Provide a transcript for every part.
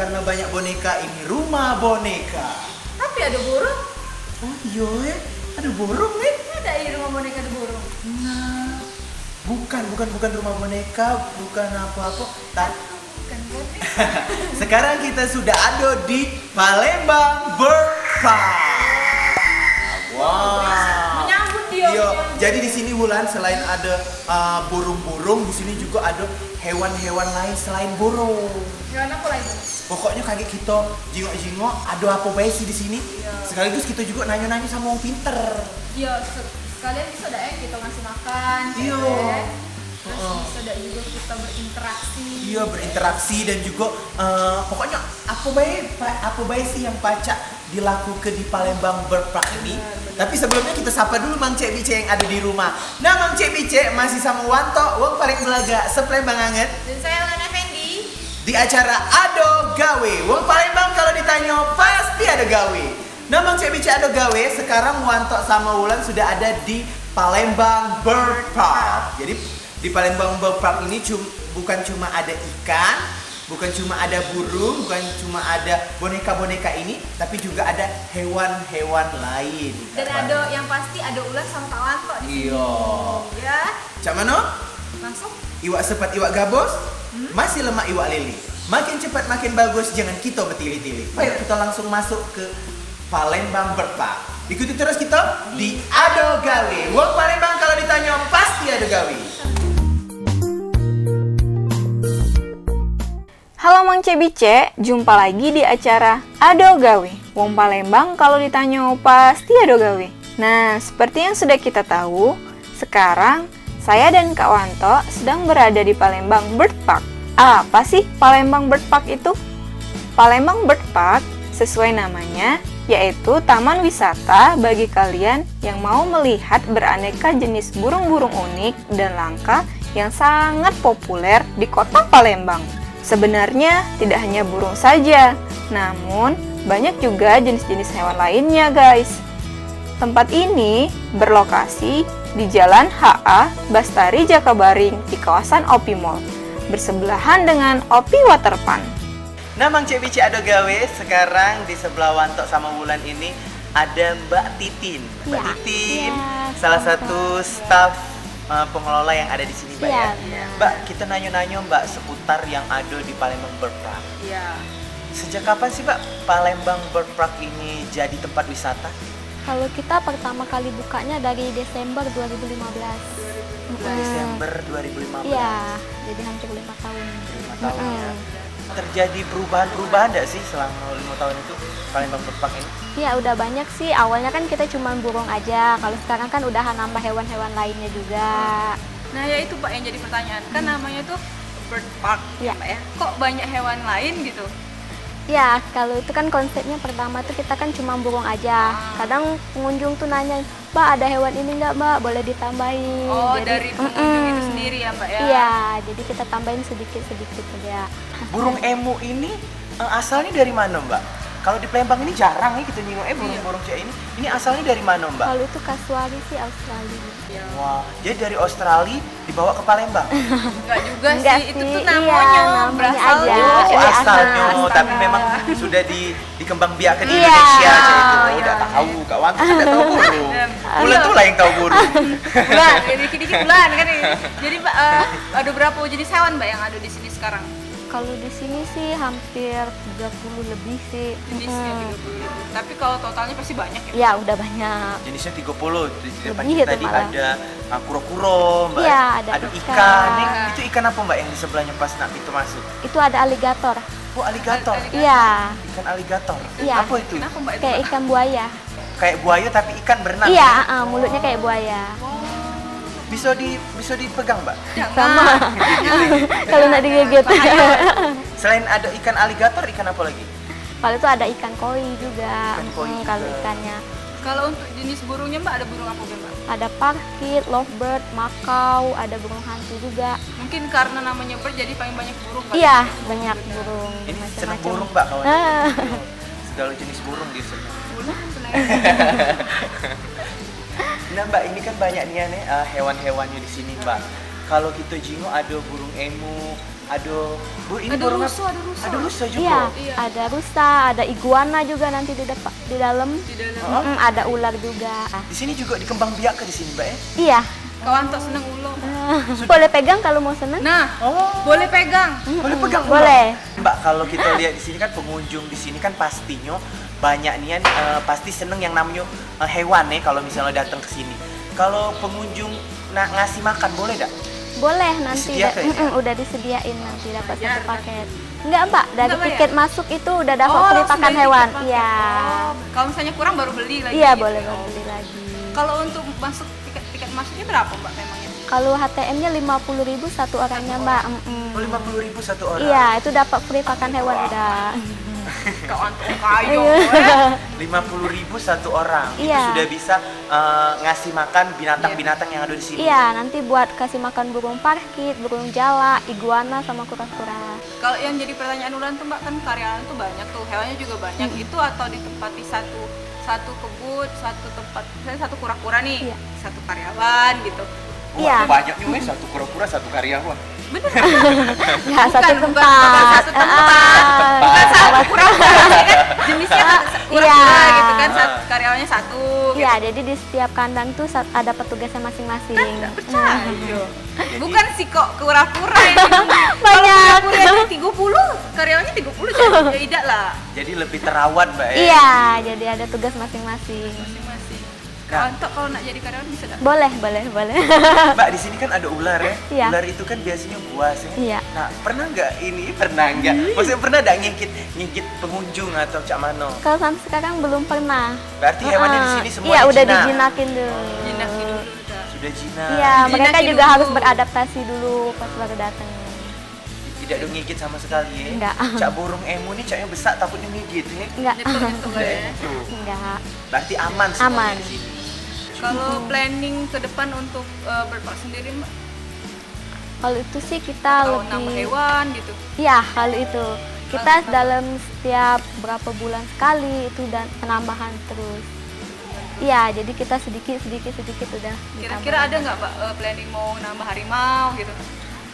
karena banyak boneka, ini rumah boneka. Tapi ada burung. Oh iya ya, ada burung nih. Ada di rumah boneka ada burung. Nah, bukan rumah boneka, bukan apa-apa. Bukan boneka. Sekarang kita sudah ada di Palembang Bird Park. Wow. Menyambut dia. Iya, jadi di sini Wulan selain ada burung-burung, di sini juga ada hewan-hewan lain selain burung. Hewan apa lagi? Pokoknya kaget kita jingok-jingok ada apa baik sih di sini. Iya. Sekaligus kita juga nanya-nanya sama orang pinter. Iya, sekalian bisa dah ya kita ngasih makan. Iya. Terus bisa dah juga kita berinteraksi. Iya, berinteraksi dan juga pokoknya apa baik sih yang pacak dilakukan di Palembang Bird Park ini. Tapi sebelumnya kita sapa dulu Mang Cek Bice yang ada di rumah. Nah, Mang Cek Bice masih sama Wanto, wong paling belaga sepelembang anget. Dan saya Lana Fendi. Di acara Ado Gawe. Wong Palembang kalau ditanya pasti ada gawe. Nah, Mang Cek Bice Ado Gawe, sekarang Wanto sama Wulan sudah ada di Palembang Bird Park. Jadi di Palembang Bird Park ini bukan cuma ada ikan, bukan cuma ada burung, bukan cuma ada boneka-boneka ini, tapi juga ada hewan-hewan lain. Dan ada yang pasti ada ular sama Kak Wanto di sini. Iya. Ya, Cak Mano? langsung. Iwak sepat iwak gabus, masih lemak iwak lele. Makin cepat makin bagus, jangan kita bertili-tili. Ayo kita langsung masuk ke Palembang Bird Park. Ikuti terus kita di Ado Gawe. Wong Palembang kalau ditanya pasti ada gawe. Halo Mang Cebice, jumpa lagi di acara Ado Gawe. Wong Palembang kalau ditanya pasti ado gawe. Nah, seperti yang sudah kita tahu, sekarang saya dan Kak Wanto sedang berada di Palembang Bird Park. Apa sih Palembang Bird Park itu? Palembang Bird Park sesuai namanya, yaitu taman wisata bagi kalian yang mau melihat beraneka jenis burung-burung unik dan langka yang sangat populer di kota Palembang. Sebenarnya tidak hanya burung saja, namun banyak juga jenis-jenis hewan lainnya guys. Tempat ini berlokasi di Jalan HA Bastari Jakabaring di kawasan Opi Mall, bersebelahan dengan Opi Waterpark. Nah, Mang Cek Bice Ado Gawe, sekarang di sebelah Wanto sama Wulan ini ada Mbak Titin. Mbak Titin, salah satu staf pengelola yang ada di sini, Mbak ya. Mbak, kita nanya-nanya Mbak seputar yang ada di Palembang Bird Park. Iya. Sejak kapan sih Mbak Palembang Bird Park ini jadi tempat wisata? Kalau kita pertama kali bukanya dari Desember 2015. Desember 2015. Iya, jadi hampir 5 tahun. 5 tahun ya. Terjadi perubahan-perubahan nggak sih selama 5 tahun itu Palembang Bird Park ini? Iya, udah banyak sih. Awalnya kan kita cuma burung aja. Kalau sekarang kan udah nambah hewan-hewan lainnya juga. Nah, ya itu Pak yang jadi pertanyaan. Kan namanya tuh Bird Park, Iya. Pak ya. Kok banyak hewan lain gitu? Ya, kalau itu kan konsepnya pertama tuh kita kan cuma burung aja. Kadang pengunjung tuh nanya, Mbak ada hewan ini nggak Mbak? Boleh ditambahin. Oh, dari pengunjung itu sendiri ya Mbak ya? Iya, jadi kita tambahin sedikit-sedikit aja. Burung emu ini asalnya dari mana Mbak? Kalau di Palembang ini jarang nih kita nyinggung burung-burung cek ini. Ini asalnya dari mana Mbak? Kalau itu kasuari sih Australia. Wah, jadi dari Australia dibawa ke Palembang. Enggak juga Enggak sih, itu sih, tuh iya, namanya namanya berasal aja. dari Oh, Iya, asalnya, asalnya. tapi memang sudah dikembangbiakkan di Iya. Indonesia cek itu. Iya, Udah iya. tahu, kawan kan udah tahu burung. Iya. Bulan tuh lah yang tahu burung. bulan, ya dikit-dikit bulan kan ini. Jadi Mbak, ada berapa jenis hewan Mbak yang ada di sini sekarang? Kalau di sini sih hampir 30 lebih sih. Jenisnya 30 ribu. Tapi kalau totalnya pasti banyak ya? Ya, udah banyak. Jenisnya 30. Di depan Lebih kita itu tadi malah. ada kuro-kuro, Mbak. Iya, ada ikan. ikan. Ini, itu ikan apa Mbak yang di sebelahnya pas nak itu masuk? Itu ada aligator. Oh, aligator. Iya, Ikan aligator. Iya. Apa itu? Kenapa Mbak itu? kayak Mbak? ikan buaya. Kayak buaya tapi ikan berenang. Iya, mulutnya kayak buaya. Bisa dipegang, Mbak. Sama. Kalau nggak digigit. Selain ada ikan aligator, ikan apa lagi? Kalau itu ada ikan koi juga. Ikan koi juga. Kalau ikannya Kalau untuk jenis burungnya Mbak ada burung apa Mbak? ada parkit, lovebird, makau, ada burung hantu juga. Mungkin karena namanya bird jadi paling banyak burung kali. Iya, banyak burung Ini senang macam-macam. burung, Mbak, kawan. Ah. Segala jenis burung dia senang. Senang. Nah, Mbak, ini kan banyak nih hewan-hewannya di sini, Mbak. Kalau kita jinggo ada burung emu, Aduh, Bu, ini Ada burung rusa, apa? ada rusa. Ada rusa juga. Iya, Iya. ada rusa, ada iguana juga nanti di dalam. Di dalam. Ada ular juga. Di sini juga dikembang biak ke di sini, Mbak ya? Iya. Kau Anto seneng ulo. Boleh pegang kalau mau seneng? Nah, Oh, boleh pegang. boleh pegang ular? Boleh. Mbak, kalau kita lihat di sini kan pengunjung di sini kan pastinya banyak nian pasti seneng yang namanya hewan nih kalau misalnya datang ke sini. Kalau pengunjung ngasih makan boleh nggak? Boleh nanti. Disediakan ya? Udah disediain nanti dapat Bayar, satu paket. Enggak, Mbak. Dari Enggak bayar? tiket masuk itu udah dapat free langsung pakan dari hewan. tiket paket. Iya. Oh, kalau misalnya kurang baru beli lagi. Iya, gitu. boleh Oh. beli lagi. Kalau untuk masuk tiket masuknya berapa Mbak memangnya? Kalau HTM-nya 50.000 satu orangnya, Mbak. Oh, 50.000 satu orang. Iya, itu dapat free pakan hewan udah. Kau Anto kayu. Iya. 50.000 satu orang. Itu Iya. sudah bisa ngasih makan binatang-binatang yang ada di sini. Iya, nanti buat kasih makan burung parkit, burung jala, iguana sama kura-kura. Kalau yang jadi pertanyaan Ulan tuh Mbak, kan karyawan tuh banyak tuh, hewannya juga banyak. Itu atau ditempati satu kebun, satu tempat, misalnya satu kura-kura nih, Iya. satu karyawan gitu. Iya. Banyak juga satu kura-kura satu karyawan. Bener. Ya, satu bukan tempat. satu tempat. Bukan satu kura-kura, ya kan jenisnya kura-kura Iya. gitu kan, karyawannya satu. Iya, jadi di setiap kandang tuh ada petugasnya masing-masing. Nggak percaya. Bukan sih kok kura-kura ini. Banyak. Kura-kura 30, karyawannya 30 jadi ya tidak lah. Jadi lebih terawat, Mbak ya. Iya, jadi ada tugas masing-masing. Masing-masing. Nah. Untuk kalau nak jadi karyawan bisa nggak? Boleh. Mbak, di sini kan ada ular ya. Iya. Ular itu kan biasanya buas ya. Iya. Nah, pernah nggak Maksudnya pernah nggak ngigit pengunjung atau cak mano? Kalau sampai sekarang belum pernah. Berarti hewannya di sini semua Iya, udah jinak. dijinakin dulu. Jinak dulu udah. Sudah jinak. Iya, mereka Dijinakin juga dulu. harus beradaptasi dulu pas baru datang. Tidak ada ngigit sama sekali ya. Enggak. Cak burung emu nih caknya besar takutnya ngigit ya. Enggak. Nyetok kan ya. Enggak. Berarti aman semuanya Aman. di sini. Kalau planning ke depan untuk berpark sendiri Mbak, Kalau itu sih kita kalau nama lebih hewan gitu. Iya, kalau itu kita dalam setiap berapa bulan sekali itu dan penambahan terus. Iya, jadi kita sedikit udah. Kira-kira ada nggak Mbak planning mau nambah harimau gitu?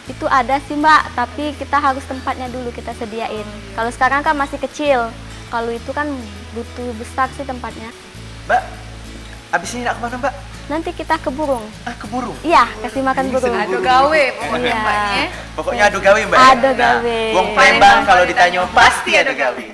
Itu ada sih Mbak, tapi kita harus tempatnya dulu kita sediain. Kalau sekarang kan masih kecil, kalau itu kan butuh besar sih tempatnya. Mbak, abis ini nak kemana Mbak? Nanti kita ke burung. Ke burung. Iya, kasih makan burung. Ado gawe pokoknya Iya. Mbaknya. Pokoknya ado gawe Mbak. Ado gawe. Wong Palembang kalau ditanya pasti ado gawe.